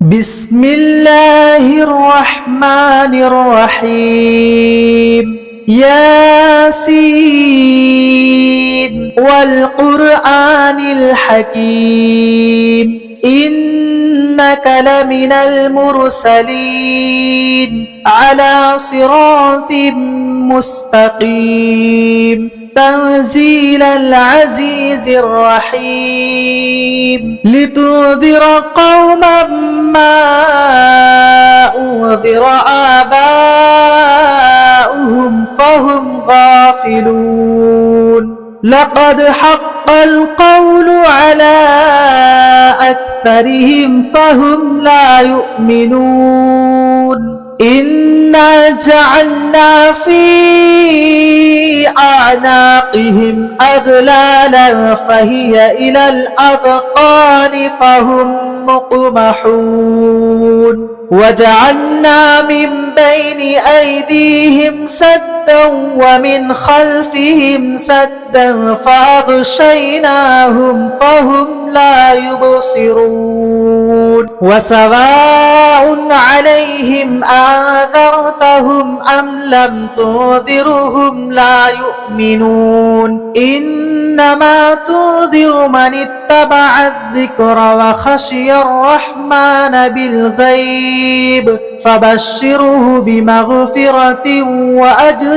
بسم الله الرحمن الرحيم ياسين والقرآن الحكيم إنك لمن المرسلين على صراط مستقيم تنزيل العزيز الرحيم لتنذر قوما ما أنذر آباؤهم فهم غافلون لقد حق القول على أكثرهم فهم لا يؤمنون إنا جعلنا في أعناقهم أغلالا فهي إلى الأذقان فهم مقمحون وجعلنا من بين أيديهم سدا ومن خلفهم سدا فأغشيناهم فهم لا يبصرون وسواء عليهم أنذرتهم أم لم تنذرهم لا يؤمنون إنما تنذر من اتبع الذكر وخشي الرحمن بالغيب فبشره بمغفرة وأجر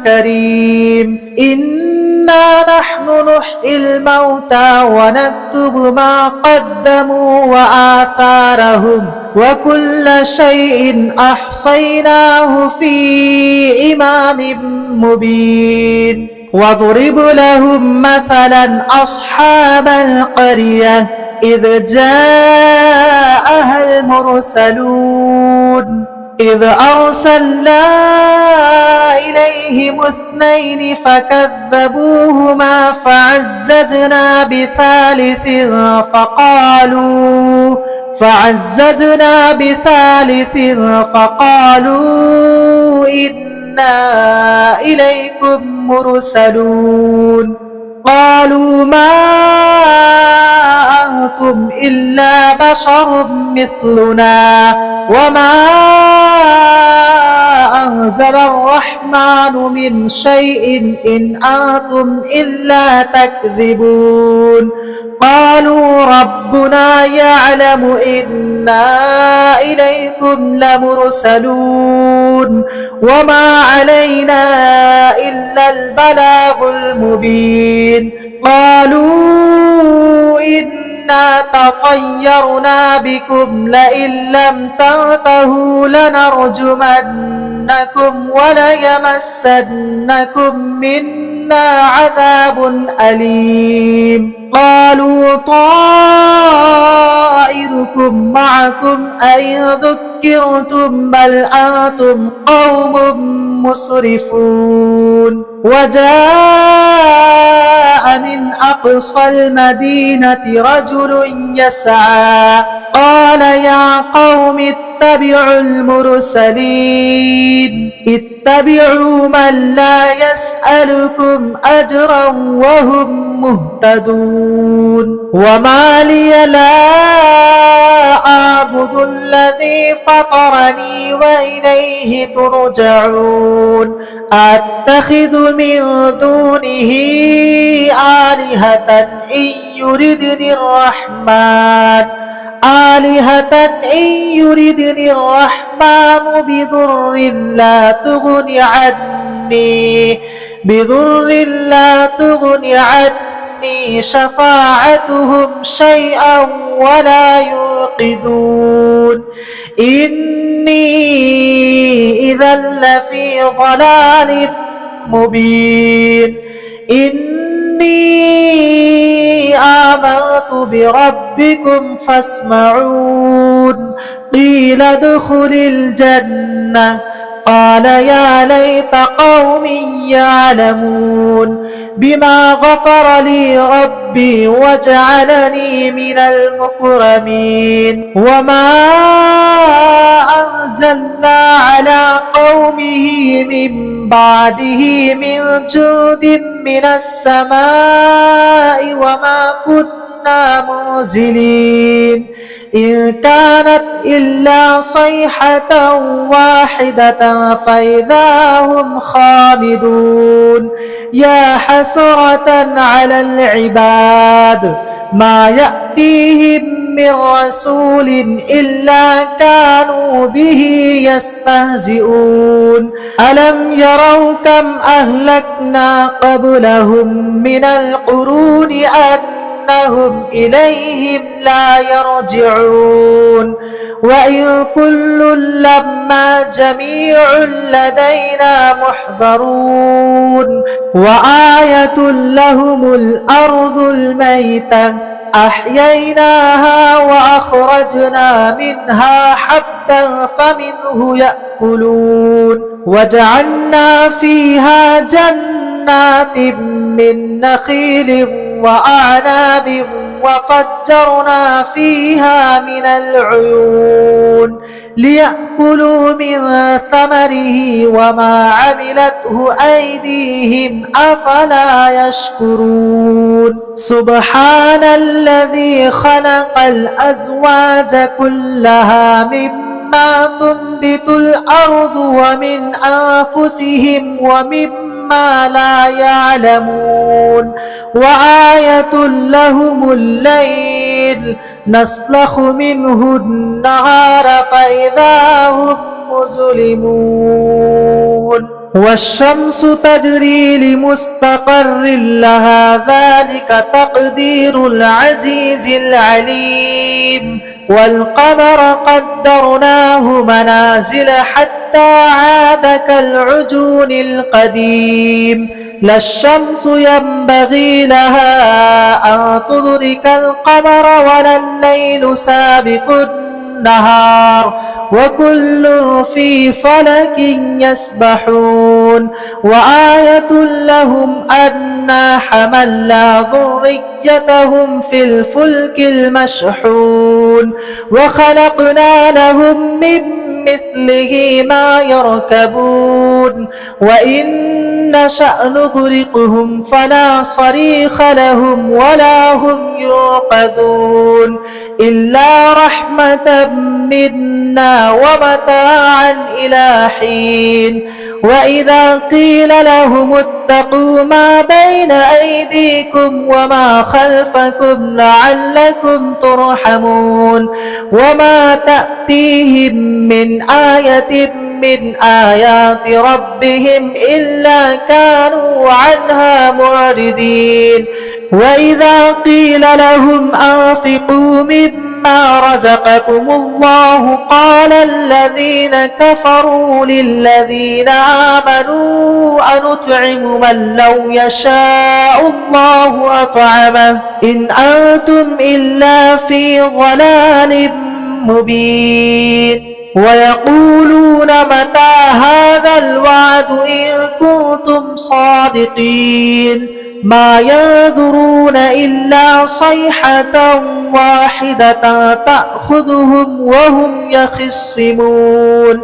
كريم إنا نحن نحيي الموتى ونكتب ما قدموا وآثارهم وكل شيء أحصيناه في إمام مبين واضرب لهم مثلا أصحاب القرية إذ جاءها المرسلون إذ أرسلنا إليهم اثنين فكذبوهما فعززنا بثالث فقالوا إنا إليكم مرسلون قالوا ما أنتم إلا بشر مثلنا وما أنزل الرحمن من شيء إن أنتم إلا تكذبون قالوا ربنا يعلم إنا إليكم لمرسلون وما علينا إلا البلاغ المبين قالوا إنا تطيرنا بكم لئن لم تنتهوا لنرجمنكم وليمسنكم منا عذاب أليم قالوا طائركم معكم أئن ذكرتم بل أنتم قوم مسرفون وجاء من أقصى المدينة رجل يسعى قال يا قوم اتبعوا المرسلين اتبعوا من لا يسألكم أجرا وهم مهتدون وما لي لا أعبد الذي فطرني وإليه ترجعون أتخذ من دونه آلهة إن يردني الرحمن بضر لا تغني عني شفاعتهم شيئا ولا ينقذون إني إذا لفي ضلال مبين إني آمنت بربكم فاسمعون قيل ادخل الجنة قال يا ليت قومي يعلمون بما غفر لي ربي وجعلني من المكرمين وما أنزلنا على قومه من بعده من جود من السماء وما كنا منزلين إن كانت إلا صيحة واحدة فإذا هم خامدون يا حسرة على العباد ما يأتيهم من رسول إلا كانوا به يستهزئون ألم يروا كم أهلكنا قبلهم من القرون أنهم إليهم لا يرجعون وإن كل لما جميع لدينا محضرون وآية لهم الأرض الميتة أحييناها وأخرجنا منها حبا فمنه يأكلون وجعلنا فيها جنات من نخيل وأعناب وفجرنا فيها من العيون ليأكلوا من ثمره وما عملته أيديهم أفلا يشكرون سبحان الذي خلق الأزواج كلها مما تنبت الأرض ومن أنفسهم ومما لا يعلمون وآية لهم الليل نسلخ منه النهار فإذا هم مظلمون والشمس تجري لمستقر لها ذلك تقدير العزيز العليم والقمر قدرناه منازل حتى عاد كالعجون القديم لا الشمس ينبغي لها أن تدرك القمر ولا الليل سابق النهار وكل في فلك يسبحون وآية لهم أنا حملنا ذريتهم في الفلك المشحون وخلقنا لهم من مثله ما يركبون وإن نشأ نغرقهم فلا صريخ لهم ولا هم ينقذون إلا رحمة منا ومتاعا إلى حين وإذا قيل لهم اتقوا ما بين أيديكم وما خلفكم لعلكم ترحمون وما تأتيهم من آية من آيات ربهم إلا كانوا عنها معرضين وإذا قيل لهم أنفقوا مما رزقكم الله قال الذين كفروا للذين آمنوا أنطعم من لو يشاء الله أطعمه إن أنتم إلا في ضلال مبين ويقولون متى هذا الوعد إن كنتم صادقين ما ينظرون إلا صيحة واحدة تأخذهم وهم يخصمون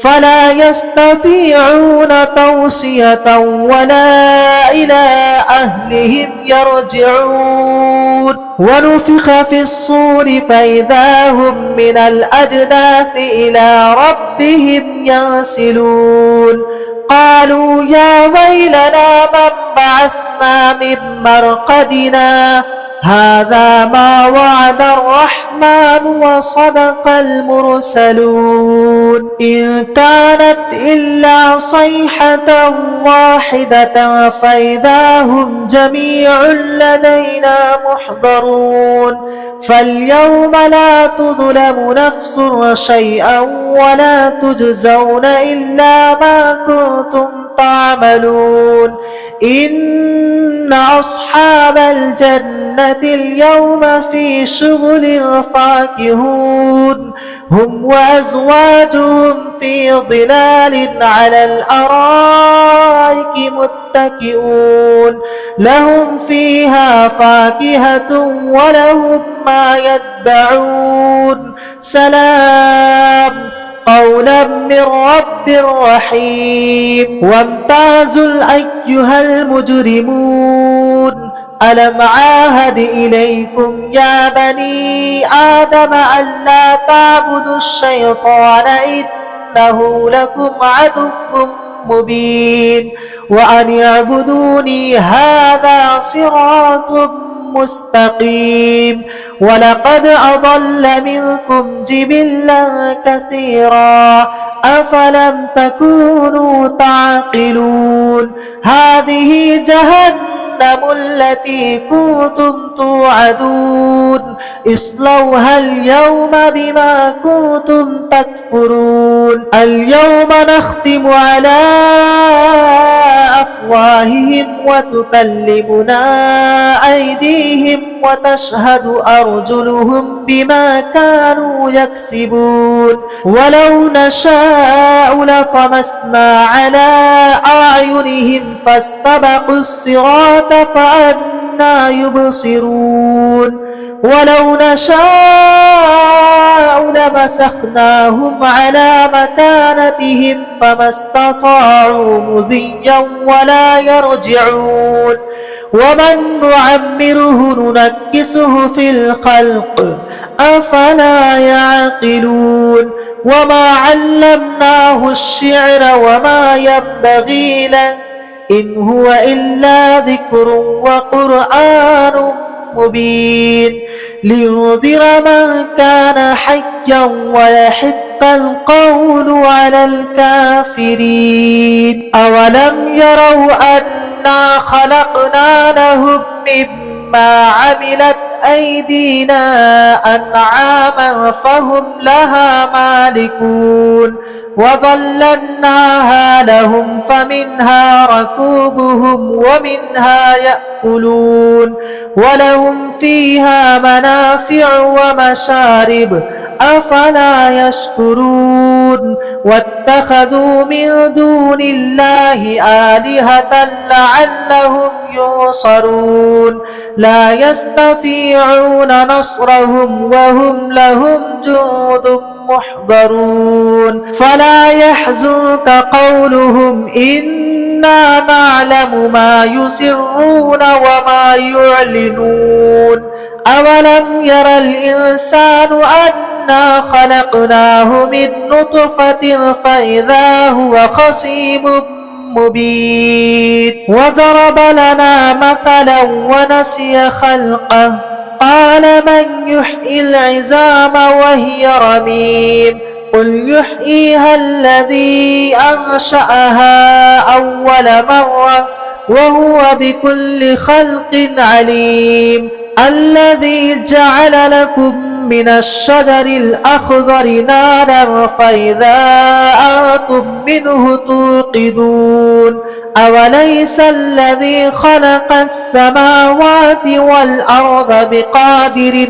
فلا يستطيعون توصية ولا إلى أهلهم يرجعون ونفخ في الصور فإذا هم من الأجداث إلى ربهم ينسلون قالوا يا ويلنا من بعثنا من مرقدنا هذا ما وعد الرحمن وصدق المرسلون إن كانت إلا صيحة واحدة فإذا هم جميع لدينا محضرون فاليوم لا تظلم نفس شيئا ولا تجزون إلا ما كنتم تعملون إن أصحاب الجنة اليوم في شغل فاكهون هم وأزواجهم في ظلال على الأرائك متكئون لهم فيها فاكهة ولهم ما يدعون سلام قولا من رب رحيم وامتازوا أيها المجرمون ألم عاهد إليكم يا بني آدم ألا تعبدوا الشيطان إنه لكم عدو مبين وأن اعبدوني هذا صراط مستقيم ولقد أضل منكم جبلا كثيرا أفلم تكونوا تعقلون هذه جهنم التي كنتم توعدون اصلوها اليوم بما كنتم تكفرون اليوم نختم على أفواههم وتكلمنا أيديهم وتشهد أرجلهم بما كانوا يكسبون ولو نشاء لطمسنا على أعينهم فاستبقوا الصراط فأنى يبصرون ولو نشاء لمسخناهم على مكانتهم فما استطاعوا مضيا ولا يرجعون ومن نعمره ننكسه في الخلق أفلا يعقلون وما علمناه الشعر وما ينبغي له إن هو إلا ذكر وقرآن مبين لينذر من كان حيا ويحق القول على الكافرين أولم يروا أنا خلقنا لهم مما عملت أيدينا أنعاما فهم لها مالكون وظللناها لهم فمنها ركوبهم ومنها يأكلون ولهم فيها منافع ومشارب أفلا يشكرون واتخذوا من دون الله آلهة لعلهم ينصرون لا يستطيعون نصرهم وهم لهم جند محضرون فلا يحزنك قولهم إنا نعلم ما يسرون وما يعلنون أولم ير الإنسان أنا خلقناه من نطفة فإذا هو خصيم مبين وضرب لنا مثلا ونسي خلقه قال من يحيي العظام وهي رميم قل يحييها الذي أنشأها أول مرة وهو بكل خلق عليم الذي جعل لكم من الشجر الأخضر نارا فإذا أنتم منه توقدون أوليس الذي خلق السماوات والأرض بقادر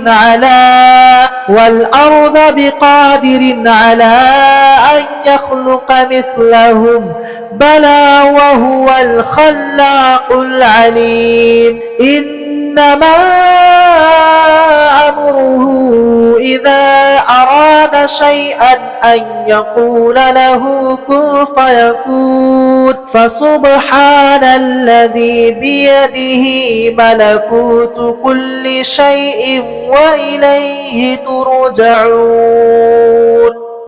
على أن يخلق مثلهم بلى وهو الخلاق العليم إنما أمره إذا أراد شيئا أن يقول له كن فيكون فسبحان الذي بيده ملكوت كل شيء وإليه ترجعون